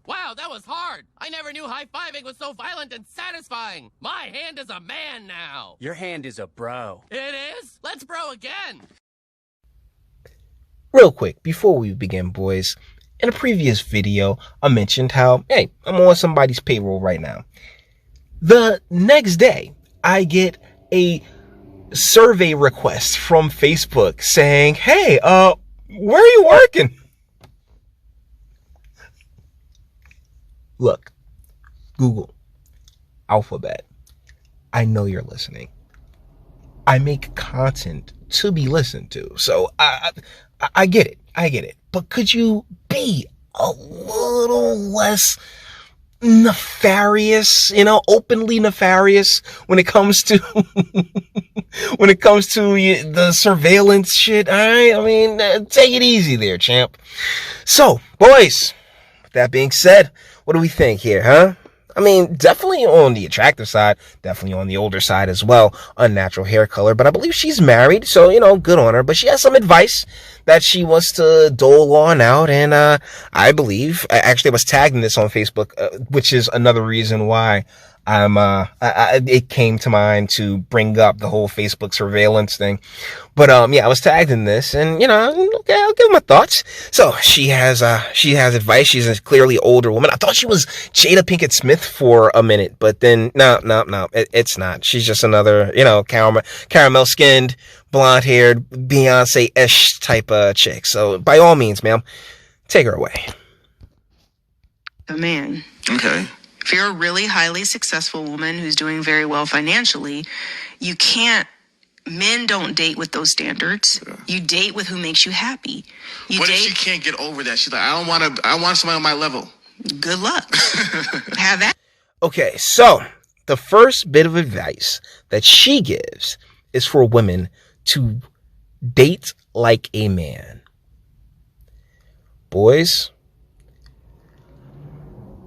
Wow, that was hard. I never knew high-fiving was so violent and satisfying. My hand is a man now. Your hand is a bro. It is? Let's bro again. Real quick, before we begin, boys, in a previous video, I mentioned how, hey, I'm on somebody's payroll right now. The next day, I get a survey request from Facebook saying, hey, where are you working? Look, Google, Alphabet, I know you're listening. I make content to be listened to, so I get it. I get it. But could you be a little less nefarious, openly nefarious when it comes to the surveillance shit? All right? I mean, take it easy there, champ. So, boys, with that being said, what do we think here, huh? I mean, definitely on the attractive side, definitely on the older side as well, unnatural hair color, but I believe she's married, so, good on her, but she has some advice that she wants to dole on out, and I believe, actually I was tagged in this on Facebook, which is another reason why it came to mind to bring up the whole Facebook surveillance thing. But, yeah, I was tagged in this and, okay, I'll give my thoughts. So she has advice. She's a clearly older woman. I thought she was Jada Pinkett Smith for a minute, but then no, it's not. She's just another, caramel skinned, blonde haired, Beyonce-ish type of chick. So by all means, ma'am, take her away. A man. Okay. If you're a really highly successful woman who's doing very well financially, men don't date with those standards. Yeah. You date with who makes you happy. What if she can't get over that? She's like, I want somebody on my level. Good luck. Have that. Okay, so the first bit of advice that she gives is for women to date like a man. Boys,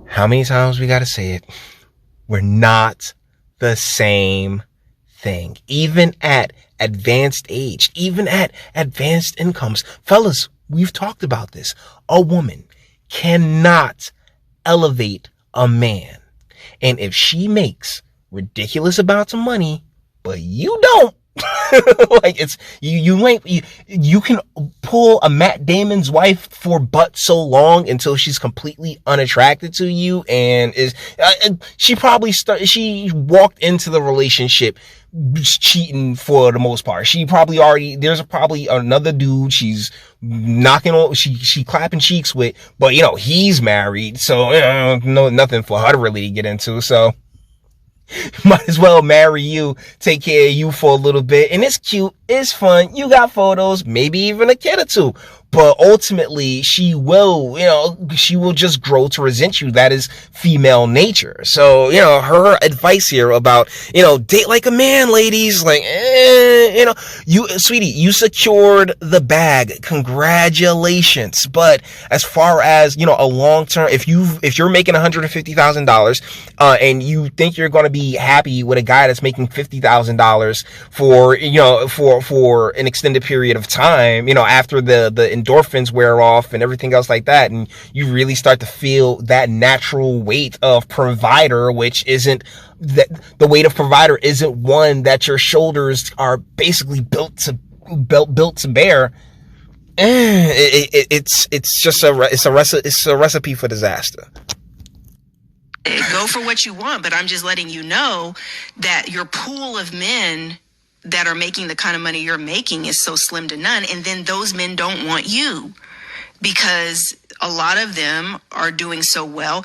how many times we gotta say it? We're not the same thing. Even at advanced age, even at advanced incomes. Fellas, we've talked about this. A woman cannot elevate a man. And if she makes ridiculous amounts of money, but you don't, like it's you can pull a Matt Damon's wife for but so long until she's completely unattracted to you, and she walked into the relationship cheating for the most part. There's probably another dude she's knocking on, she clapping cheeks with, but he's married, so no, nothing for her to really get into. So might as well marry you, take care of you for a little bit, and it's cute, it's fun, you got photos, maybe even a kid or two, but ultimately she will just grow to resent you. That is female nature. So her advice here about date like a man, ladies, like you, sweetie, you secured the bag, congratulations. But as far as a long term, if you're making $150,000 and you think you're going to be happy with a guy that's making $50,000 for an extended period of time, after the endorphins wear off and everything else like that, and you really start to feel that natural weight of provider, which isn't that the weight of provider isn't one that your shoulders are basically built to bear. It's a recipe for disaster. Go for what you want, but I'm just letting you know that your pool of men that are making the kind of money you're making is so slim to none. And then those men don't want you because a lot of them are doing so well.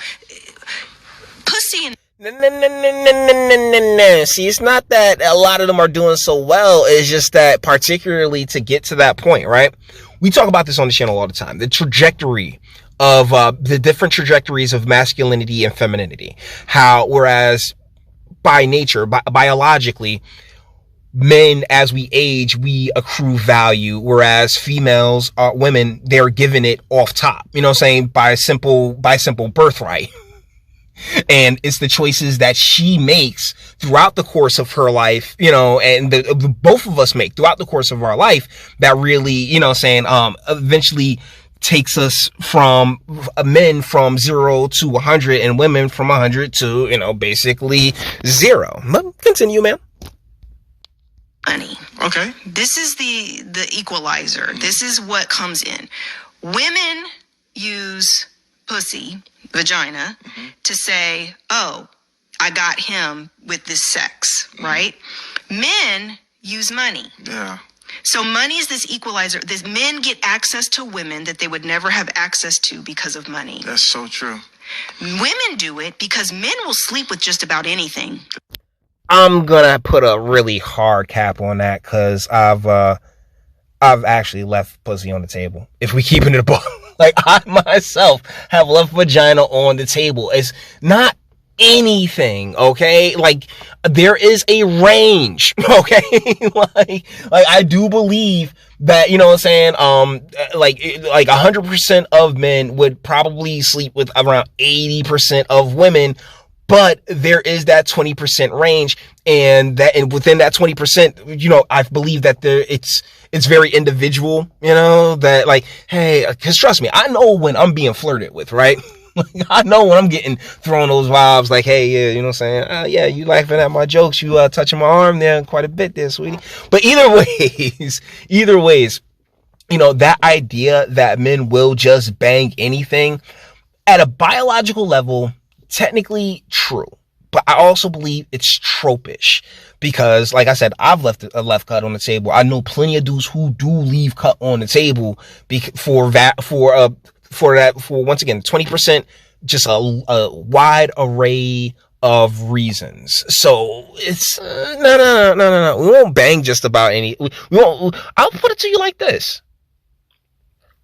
Pussy and No. See, it's not that a lot of them are doing so well. It's just that particularly to get to that point, right? We talk about this on the channel all the time. The trajectory of the different trajectories of masculinity and femininity. How, whereas by nature, biologically, men, as we age, we accrue value, whereas females, women, they're given it off top, by simple birthright. And it's the choices that she makes throughout the course of her life, and the both of us make throughout the course of our life that really, eventually takes us from men from 0 to 100 and women from 100 to, basically 0. But continue, man. Money. Okay. This is the equalizer. This is what comes in. Women use pussy, vagina, to say, oh, I got him with this sex, right? Men use money. Yeah. So money is this equalizer. This men get access to women that they would never have access to because of money. That's so true. Women do it because men will sleep with just about anything. I'm gonna put a really hard cap on that because I've actually left pussy on the table. If we keep it in the book, like I myself have left vagina on the table. It's not anything, okay? Like there is a range, okay? like I do believe that, what I'm saying, like 100% of men would probably sleep with around 80% of women, but there is that 20% range, and within that 20%, I believe that it's very individual, that like, hey, because trust me, I know when I'm being flirted with, right? I know when I'm getting thrown those vibes like, hey, yeah, what I'm saying? Yeah, you laughing at my jokes. You touching my arm there quite a bit there, sweetie. But either ways, that idea that men will just bang anything at a biological level, technically true. But I also believe it's tropish because, like I said, I've left a left cut on the table. I know plenty of dudes who do leave cut on the table for once again 20%, just a wide array of reasons. So it's no. We won't bang just about any. We won't. I'll put it to you like this.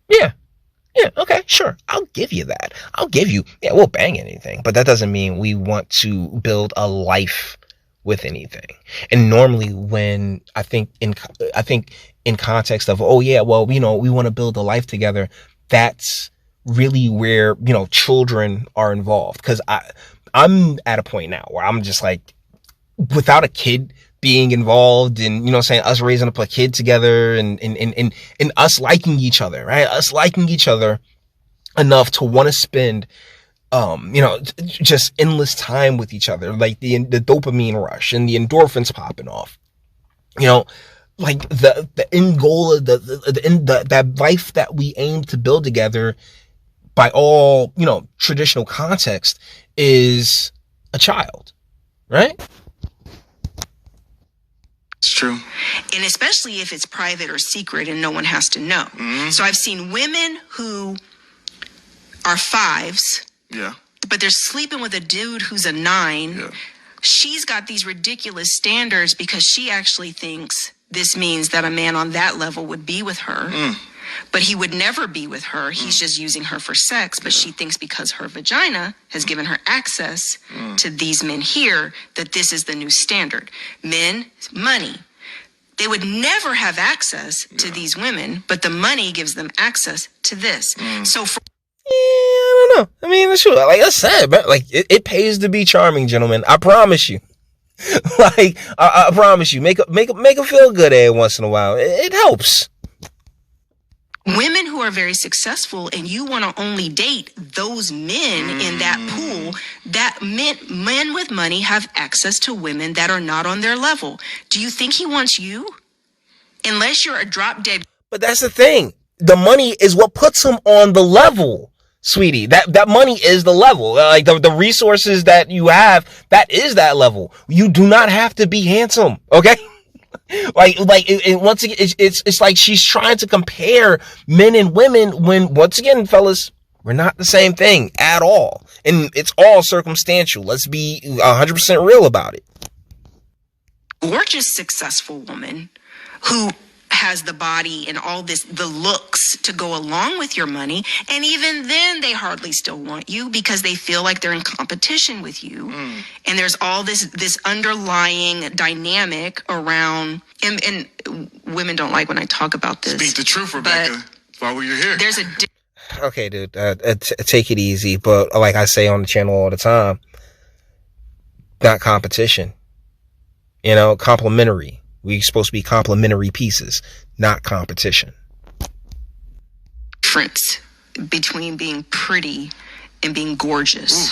Yeah, okay, sure. I'll give you that. We'll bang anything, but that doesn't mean we want to build a life with anything. And normally when I think in context of, oh yeah, well, we want to build a life together, that's really where, children are involved. Cause I'm at a point now where I'm just like, without a kid being involved in, us raising up a kid together and us liking each other, right? Us liking each other enough to want to spend, just endless time with each other, like the dopamine rush and the endorphins popping off, like the end goal of that life that we aim to build together by all, traditional context is a child, right? It's true. And especially if it's private or secret and no one has to know. Mm-hmm. So I've seen women who are 5s. Yeah. But they're sleeping with a dude who's a 9. Yeah. She's got these ridiculous standards because she actually thinks this means that a man on that level would be with her. But he would never be with her. He's just using her for sex. But she thinks because her vagina has given her access to these men here, that this is the new standard. Men, money. They would never have access to these women, but the money gives them access to this. So for... I don't know. I mean, sure. Like I said, man, like it pays to be charming, gentlemen. I promise you. Like I promise you, make a feel good every once in a while. It helps. Women who are very successful and you want to only date those men in that pool, that men with money have access to women that are not on their level. Do you think he wants you? Unless you're a drop dead. But that's the thing. The money is what puts him on the level, sweetie. That money is the level. Like the resources that you have, that is that level. You do not have to be handsome, okay? Like once again, it's like she's trying to compare men and women when, once again, fellas, we're not the same thing at all. And it's all circumstantial. Let's be 100% real about it. Gorgeous, successful woman who has the body and all this, the looks to go along with your money. And even then they hardly still want you because they feel like they're in competition with you. And there's all this underlying dynamic around, and women don't like when I talk about this. Speak the truth, Rebecca. Why were you here? There's a... Okay, dude, take it easy. But like I say on the channel all the time, not competition, complementary. We're supposed to be complementary pieces, not competition. Difference between being pretty and being gorgeous.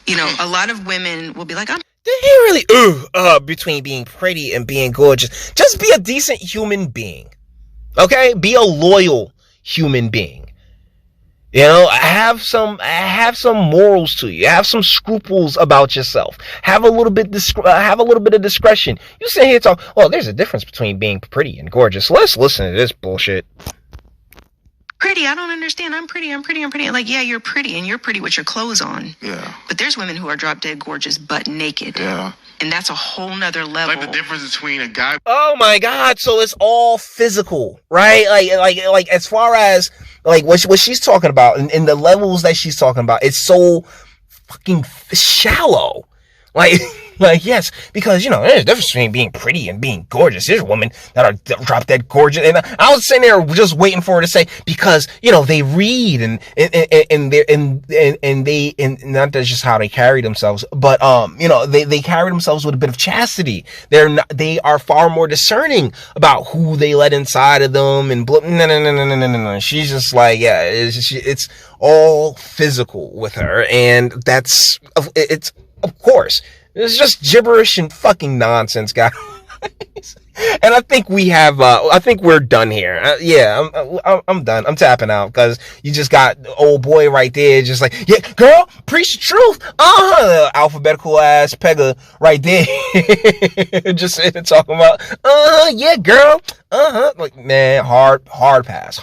You know, a lot of women will be like, Did he really between being pretty and being gorgeous? Just be a decent human being. Okay? Be a loyal human being. You know, have some morals to you. Have some scruples about yourself. Have a little bit of discretion. You sit here and talk, well, there's a difference between being pretty and gorgeous. Let's listen to this bullshit. pretty. I don't understand. I'm pretty. Like, yeah, you're pretty, and you're pretty with your clothes on. Yeah. But there's women who are drop dead gorgeous, butt naked. Yeah. And that's a whole nother level. Like the difference between a guy. Oh my God. So it's all physical, right? Like as far as like what she's talking about and the levels that she's talking about, it's so fucking shallow. Like, yes, because, you know, there's a difference between being pretty and being gorgeous. There's women that are drop dead gorgeous. And I was sitting there just waiting for her to say, because, you know, they read and not that's just how they carry themselves, but, you know, they carry themselves with a bit of chastity. They are far more discerning about who they let inside of them and no. She's just like, yeah, it's all physical with her. And it's, of course, it's just gibberish and fucking nonsense, guys. And I think we're done here. Yeah, I'm done. I'm tapping out because you just got old boy right there, just like, yeah, girl, preach the truth. Alphabetical ass Pega right there, just sitting talking about, yeah, girl. Like, man, hard pass.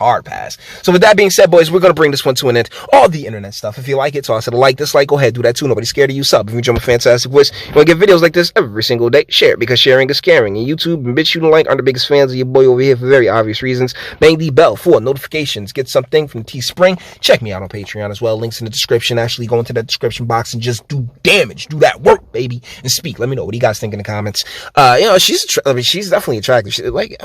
So with that being said, boys, we're going to bring this one to an end. All the internet stuff. If you like it, toss it a like, dislike, go ahead, do that too. Nobody's scared of you. Sub. If you enjoy my fantastic voice, you want to get videos like this every single day, share it, because sharing is caring. And YouTube and Bitchute and like are the biggest fans of your boy over here for very obvious reasons. Bang the bell for notifications. Get something from Teespring. Check me out on Patreon as well. Links in the description. Actually go into that description box and just do damage. Do that work, baby. And speak. Let me know what you guys think in the comments. You know, she's definitely attractive. Like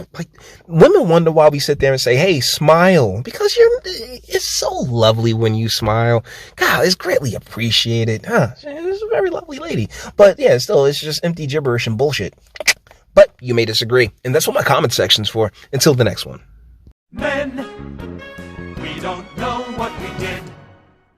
women wonder why we sit there and say, hey, smile, because it's so lovely when you smile. God, it's greatly appreciated. She's a very lovely lady. But yeah, still, it's just empty gibberish and bullshit. But you may disagree, and that's what my comment section's for. Until the next one.